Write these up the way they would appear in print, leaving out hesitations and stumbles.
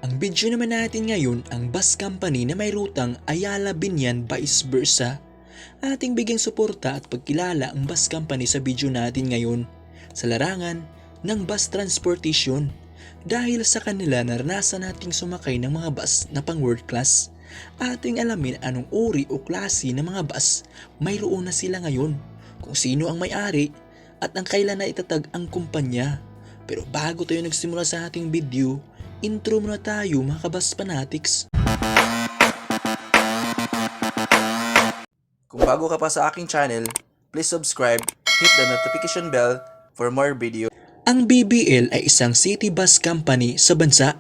Ang video naman natin ngayon ang bus company na may rutang Ayala-Biñan vice versa. Ating bigyang suporta at pagkilala ang bus company sa video natin ngayon sa larangan ng bus transportation. Dahil sa kanila naranasan nating sumakay ng mga bus na pang world class. Ating alamin anong uri o klase ng mga bus mayroon na sila ngayon, kung sino ang may-ari at ang kailan na itatag ang kumpanya. Pero bago tayo nagsimula sa ating video, intro muna tayo mga kabus fanatics. Kung bago ka pa sa aking channel, please subscribe, hit the notification bell for more video. Ang BBL ay isang city bus company sa bansa.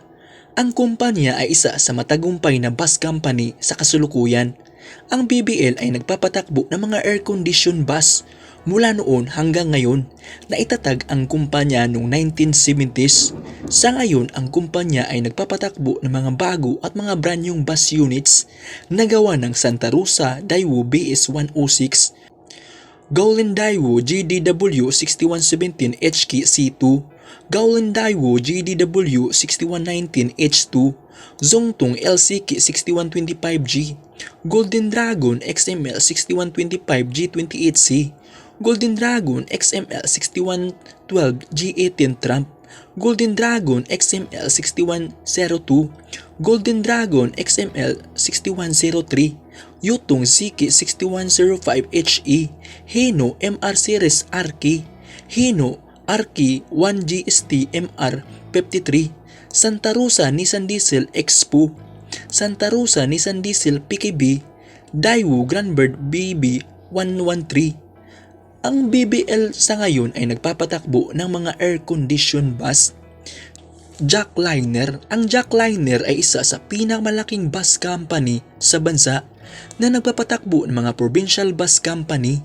Ang kumpanya ay isa sa matagumpay na bus company sa kasulukuyan. Ang BBL ay nagpapatakbo ng mga air-conditioned bus mula noon hanggang ngayon na itatag ang kumpanya noong 1970s. Sa ngayon, ang kumpanya ay nagpapatakbo ng mga bago at mga brand new bus units na gawa ng Santa Rosa Daewoo BS106, Golden Daewoo GDW 6117 HK C2, Golden Daewoo GDW 6119 H2, Zongtong LCK 6125G, Golden Dragon XML 6125 G28C, Golden Dragon XML 6112 G18 Trump, Golden Dragon XML 6102, Golden Dragon XML 6103, Yutong ZK 6105 HE, Hino MR Series RK, Hino RK 1GST MR 53, Santa Rosa Nissan Diesel Expo, Santa Rosa Nissan Diesel PKB, Daewoo Grandbird BB 113. Ang BBL sa ngayon ay nagpapatakbo ng mga air-conditioned bus. Jackliner. Ang Jackliner ay isa sa pinakamalaking bus company sa bansa na nagpapatakbo ng mga provincial bus company.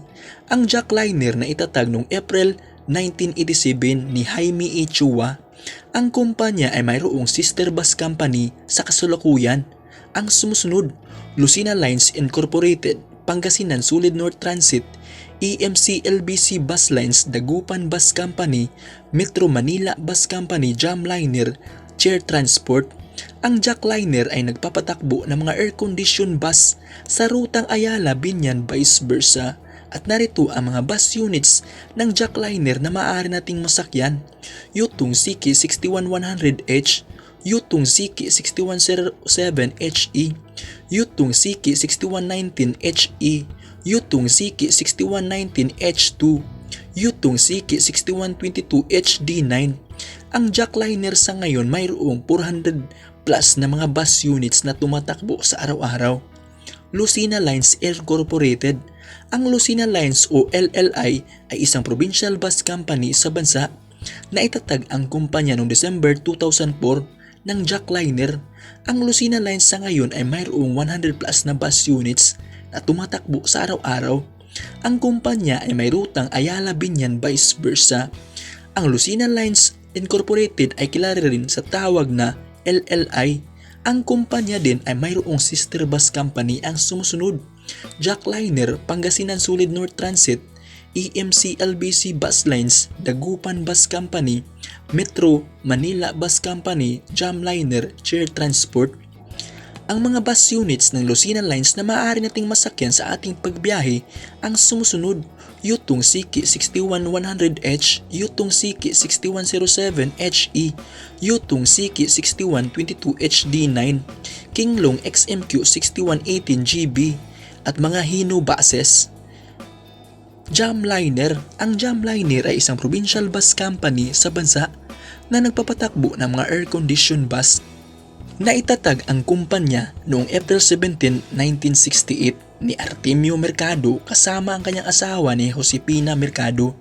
Ang Jackliner na itatag noong April 1987 ni Jaime A. Chua. Ang kumpanya ay mayroong sister bus company sa kasalukuyan. Ang sumusunod, Lucina Lines Incorporated, Pangasinan Sulid North Transit, EMC LBC Bus Lines Dagupan Bus Company, Metro Manila Bus Company Jamliner, Chair Transport. Ang Jackliner ay nagpapatakbo ng mga air-conditioned bus sa rutang Ayala-Biñan vice versa. At narito ang mga bus units ng Jackliner na maaari nating masakyan. Yutong ZK 61100H, Yutong ZK 6107 HE, Yutong ZK 6119 HE, Yutong ZK 6119 H2, Yutong ZK 6122 HD9. Ang Jackliner sa ngayon mayroong 400 plus na mga bus units na tumatakbo sa araw-araw. Lucina Lines Incorporated. Ang Lucina Lines o LLI ay isang provincial bus company sa bansa na itatag ang kumpanya noong December 2004 ng Jackliner. Ang Lucina Lines sa ngayon ay mayroong 100 plus na bus units na tumatakbo sa araw-araw. Ang kumpanya ay may rutang Ayala-Biñan vice versa. Ang Lucina Lines Incorporated ay kilala rin sa tawag na LLI. Ang kumpanya din ay mayroong sister bus company ang sumusunod: Jackliner, Pangasinan Sulid North Transit, EMC LBC Bus Lines, Dagupan Bus Company, Metro Manila Bus Company, Jamliner, Chair Transport. Ang mga bus units ng Lucina Lines na maaari nating masakyan sa ating pagbiyahe ang sumusunod: Yutong ZK 61100H, Yutong ZK 6107 HE, Yutong ZK 6122 HD9, Kinglong XMQ 6118 GB, at mga Hino buses. Jamliner. Ang Jamliner ay isang provincial bus company sa bansa na nagpapatakbo ng mga air-conditioned bus. Naitatag ang kumpanya noong April 17, 1968 ni Artemio Mercado kasama ang kanyang asawa ni Josepina Mercado.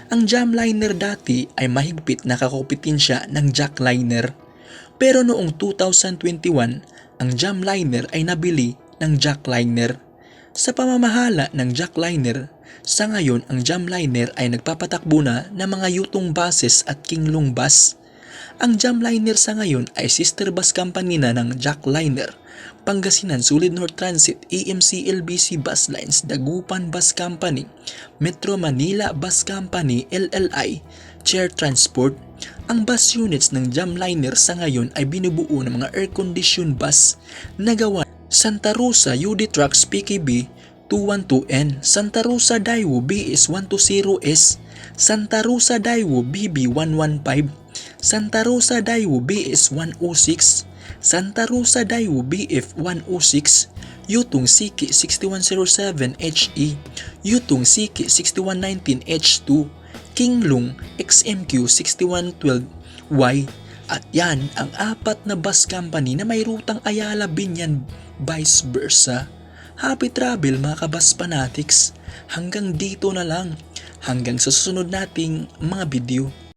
Ang Jamliner dati ay mahigpit na kakompetensya ng Jackliner. Pero noong 2021, ang Jamliner ay nabili ng Jackliner. Sa pamamahala ng Jackliner, sa ngayon ang Jamliner ay nagpapatakbo na ng mga Yutong buses at Kinglong bus. Ang Jamliner sa ngayon ay sister bus company na ng Jackliner, Pangasinan Sulid North Transit, EMC LBC Bus Lines, Dagupan Bus Company, Metro Manila Bus Company LLI, chair transport. Ang bus units ng Jamliner sa ngayon ay binubuo ng mga air-conditioned bus na gawa Santa Rosa UD Trucks PKB 212N, Santa Rosa Daewoo BS120S, Santa Rosa Daewoo BB115, Santa Rosa Daewoo BS106, Santa Rosa Daewoo BF106, Yutong Siki 6107HE, Yutong Siki 6119H2, Kinglong XMQ 6112Y. At yan ang apat na bus company na may rutang Ayala Binyan vice versa. Happy travel mga kabus fanatics. Hanggang dito na lang. Hanggang sa susunod nating mga video.